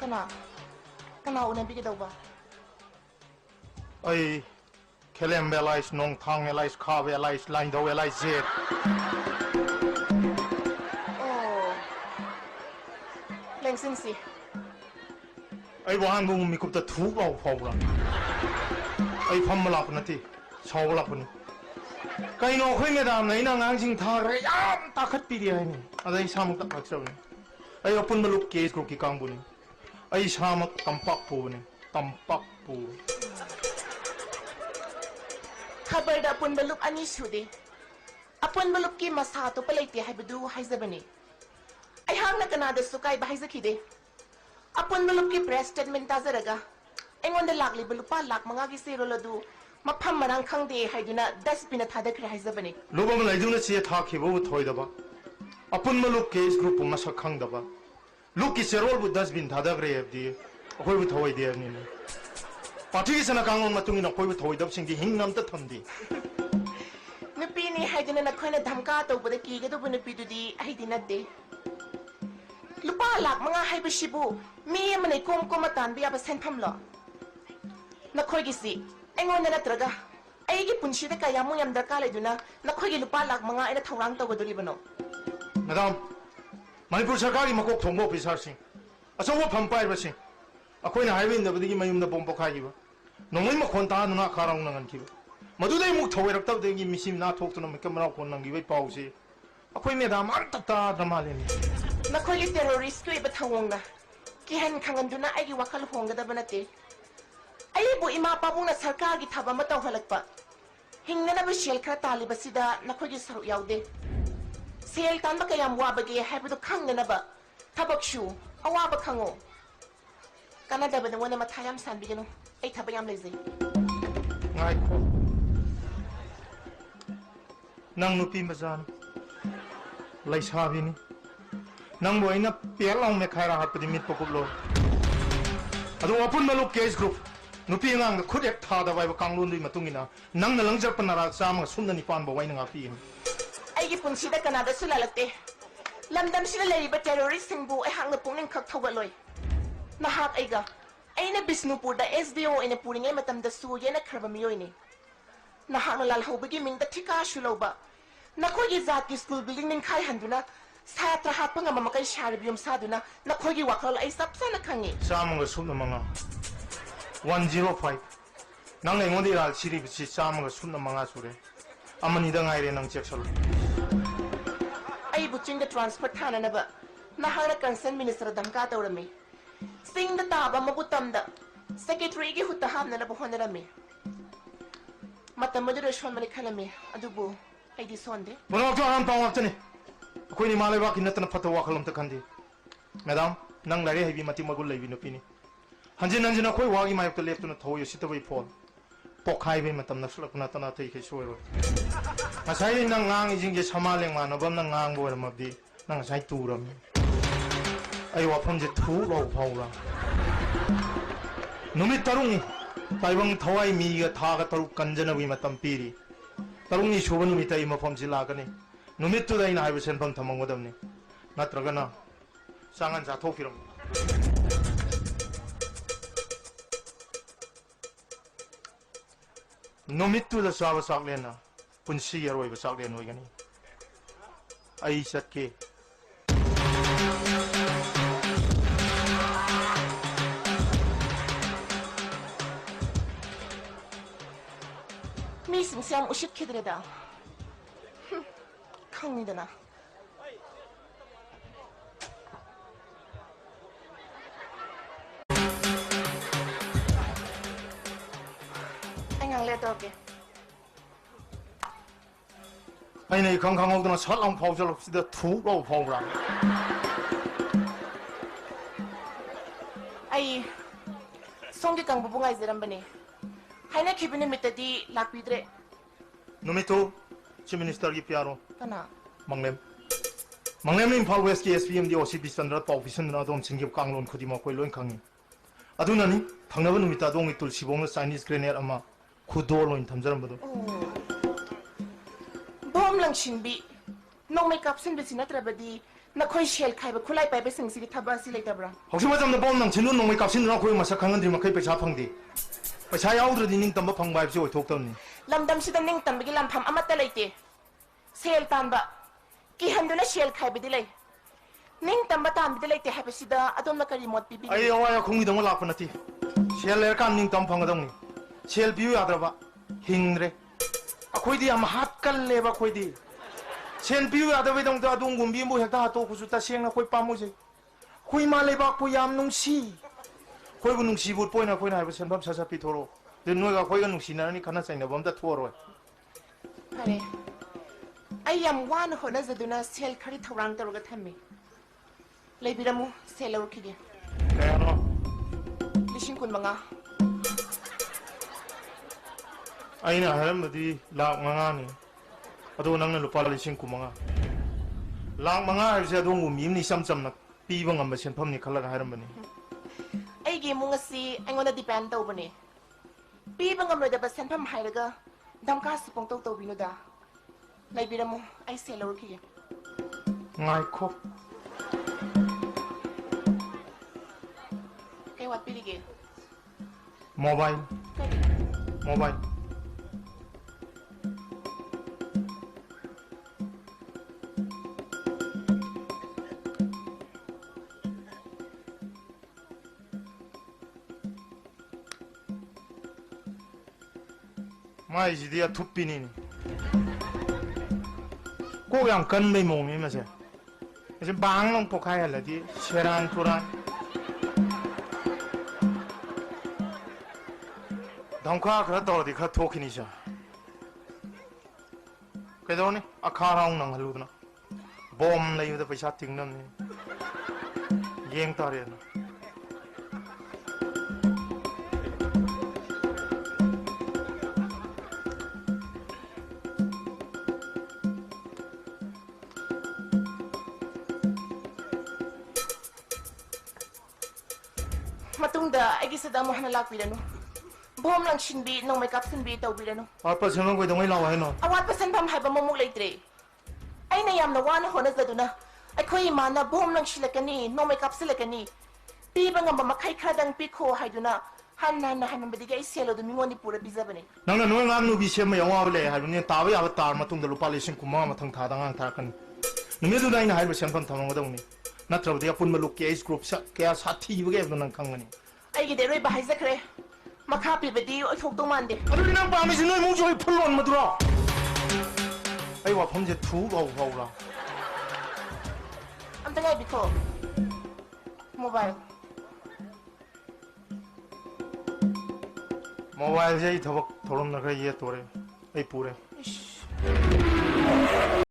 Kana unan bigi daw ba? Ay, kelem belais, nong thang belais, kha belais, line daw belais zet. Oh. Lengsing si. Ay wahan bung mikup ta thu baw phawra. Ay pham malap nati, chaw lap ni. Kai no khoi madam nei na ngang jing tha re yam ta khat pi ri ai ni. Adai samuk tak lak saw ni. Ay apun maluk case group ki kang bu ni. Ay samak tampak pu ni. Tampak pu. Khabar da apun balup ani sude. Apun balup ki masa to palaiti haibadu haizabani. Ay hang na kanada sukay bahizakide. Apun balup ki press statement tazaraga. Engon da lakli balupa lak mga ki zero ladu. Mapam marang khang de haiduna dustbin thada kre haizabani. Lobam laiduna che tha khibo thoi da ba. Apun maluk case group masak khang da ba. Look ki serol bu dustbin thada kre hebdi. Khoi bu thoi de ni. Party ki sana kangon matungi na khoi bu thoi dab singki hingnam ta thamdi. Nupi ni haiduna na khoina dhamka to bada ki ga do bu nupi du di haidina de. Lupa lak mga haibashibu mi amane kom komatan biya ba senpham lo. Na khoi gi si engon na traga ai gi punshi da kaya mo yam darka laiduna na khoi gi lupa lak mga ina thawrang to goduri bano. Madam, Manipur sarkari makok thongbo officer sing. Asawa phampai ba sing. Akoina highway na badi gi mayum na bomb khai gi ba. Nongoi makhon ta na kharang nangan ki ba. Madudai muk thawai rak taw de gi misim na thok tuna kamera kon nang gi bai pau si. Akoi madam an ta ta drama le ni. Na khoi gi terrorist ko iba thawong na. Ki han khangan duna ai gi wakal honga da banate. Ai bu ima pabung na sarkar gi thaba ma taw halakpa. Hingna na ba shell khra tali basida na khoi gi saru yaude. Sel tan ba kayam wa ba ge haibu khang na ba. Thabak shu awa ba khango. Kana da ba wona ma thayam san bi gano. Ai thabayam lezai. Ngai ko. Nang nupi mazan. Lai sabi ni. Nang bo ina pelong me khaira hat padi mit pokop lo. Adu apun maluk case group. Nupi ngang da khud ek tha da wai ba kanglun ri matungina. Nang na langjar panara sama sunna ni pan ba wai nga pi. Ai gi punsi da kana da sulalakte. Lamdam sila lei ba terrorist singbu ai hang na pungning khak thawaloi. Na hak ai ga. Ai na Bisnupur da SDO ina puringai matam da su ye na khraba miyoi ni. Na hak na lal hobagi ming da thika shuloba. Na khoi gi zat ki school building ning khai handuna. Satra hat panga mamakai sharbium saduna na khoi gi wakal ai sapsa na khangi. Samang sunna manga. 105. Nang nei ngodi ral siri bi samang sunna manga sure. Amani da ngai re nang check sal. Ai buching da transport thana na ba. Na hara concern minister damka tawrami. Sing da taba mabutam da. Secretary gi hutta hamna na bohon rami. Matam madu reshon mali khalami adubu ai di sonde. Bono to han tawak tani. Koi ni malai wa kinatna phatwa khalam ta khandi. Madam, nang lare hebi mati magul lebi no pini. Hanjin hanjin koi wa gi mayap to left na thoyo sitabai phone. Pokhai be matam na sulak na tana thai khai soiro. Asai nang ngang jing ge samaleng ma no bam nang ngang bo mabdi nang sai turam. Ai wa phom je thu lo phawra. Numit tarung taibang thawai mi ga tha ga taru kanjana wi matam piri. Tarung ni shoba numit ai mafam jila ka ni. Numit tu dai na hai sen pham thamang wadam ni. Natraga na sangan sa thokiram. Numit tu da sawa saklena punsi yaroi ba saklen hoi gani. Ai satke. Mi simsiam ushit kidreda. Khangni dana. Engang le to ke. Ai nei khang khang ogna sat lang phau jalo sida thu lo phau ra. Ai songi kang bubungai zerambani. Haina khibini mitadi lakpidre. Numito Chief Minister gi piaro. Kana. Manglem. Manglem ni Imphal West ki SPM di OCD standard pa office na dom singgip kanglon khudi ma koi loin khangi. Aduna ni thangnaba numita dong itul sibong Chinese grenade ama khudol loin thamjaram badu. Bom lang shinbi. Nong may kapsin bisina trabadi นักคอยเชลใครแบบคุไลไปสิ่งสิทบัสสิเลยตาบรา หกสิบวันจำได้ป้อมนังชินนุ่นนงไม่กับชินนุ่นคุยมาสักครั้งนึงมาเคยไปช้าพังดีไปช้าเอาตัวนี้นิ่งตั้มพังใบช่วยทุกต้นนี่ลำดำสิตันนิ่งตันไปกินลำพัมอมตะเลยเตเชลตันบะกี่ฮันดูนะเชลใครไปดิเลยนิ่งตันบะตันไปดิเลยเตให้ไปสิดาอดมนักรีมอดปีบีไอ้เอาไว้คงมีตรงว่าหลับคนทีเชลเลอร์กันนิ่งตั้มพังก็ต้องนี่เชลบิวอาดระบะหิงเร่คุยดีอามาฮัดกันเลยบะคุยดีเชลบิวอาดระบะต้องตัวดุงกุมบิมบุเหกตาโตกุสุตาเชียงนะคุยปามุสิคุยมาเลยบะคุยยามนุ่งชีคุยกุนุ่งชีบุตรป่วยนะคุยนายเป็นเชนพัมชาชาปิโทโรเดี๋ยวนู้นก็คุยกันนุ่งชีนะนี่ขนาดใส่เนี่ยผมจะทั่วเลยอะไรไอ้ยำว่านคนนั้นจะดูนะเซลคาริทารังตลอดกันทำไมเลยบิดามูเซลล์คิดยังแค่นั้นลิชิงคุณบังอ่ะไอ้เนี่ยฮะมันดีลากมังงานี่อะตัวนั่งเนี่ยลูกปลาลิชิงคุมังงาลากมังงาไอ้เจ้าดวงมีมนี่ซ้ำๆนะปีบังอ่ะมาเช่นพัมนี่ขลังหายมันนี่ไอ้เกมมุงสิไอ้เงินดิเพนต์ตัวบันนี่ปีบังอ่ะเลยแต่เป็นเซนพัมหายแล้วก็ดำก้าสปงตัวบินดาเลยบิดามูไอ้เซลล์คิดยังง่ายครบไอ้วัดปีลิเกโมบายโมบายไม่สิเดียทุบปีนี่กูยังกันไม่มองนี่มาเสียจะบางลงพวกใครอะไรที่เชรันทุรันดำข้าครับตัวที่ข้าทุกข์นี่จ้ะก็ตอนนี้อาคาราอุนังฮัลโหลนะบอมเลยอยู่แต่ไปชัดทิ้งนั่นนี่เยี่ยงตาเรียนมาตุ้งเดอไอ้กิสดามูฮันลักบิดานุบอมลังชินบีน้องไม่กับสินบีเตาบิดานุอาปัจจุบันกูต้องไม่เล่าให้หน่อยอาวัดเปอร์เซ็นต์พัมหายบะมุกเลยเตรไอ้ในยามนว่านคนนั้นจะดูนะไอ้คุยมานะบอมลังชิลกันนี่น้องไม่กับสิลกันนี่ปีบังอ่ะมาใครคราดังปีโคให้ดูนะฮันนันนะฮันมันไม่ได้ไอ้เซลล์ดูมีวันนี้ปูระบิซาบันนี่นั่งนั่งงานนูบิเชมไม่ยอมเอาเลยให้ดูเนี่ยตาไปเอาตามาตุ้งเดลุปาเลชิงคุมามาทั้งท่าดังอ่างท่ากันนู่นเนี่ยดูได้นะให้ดูเชมพันทำงานตรงนี้นัดเราเดี๋ยวปุ่นมาลุกเกสกรุ๊ปแกสัตย์ที่อยู่แกเป็นนั่งขังกันนี่ไอ้กิเดรย์บาฮิซักเร่มาข้าปีไปดีไอ้ทุกตัวมันเดอะดูนี่นั่งปาไม่ใช่น้อยมุ่งช่วยพลอนมาดูละไอ้ว่าผมจะถูกเอาละอันตั้งไงบิโคโมบายใช่ทว่าทรมนักเรียนตัวเองไอ้ปูเร่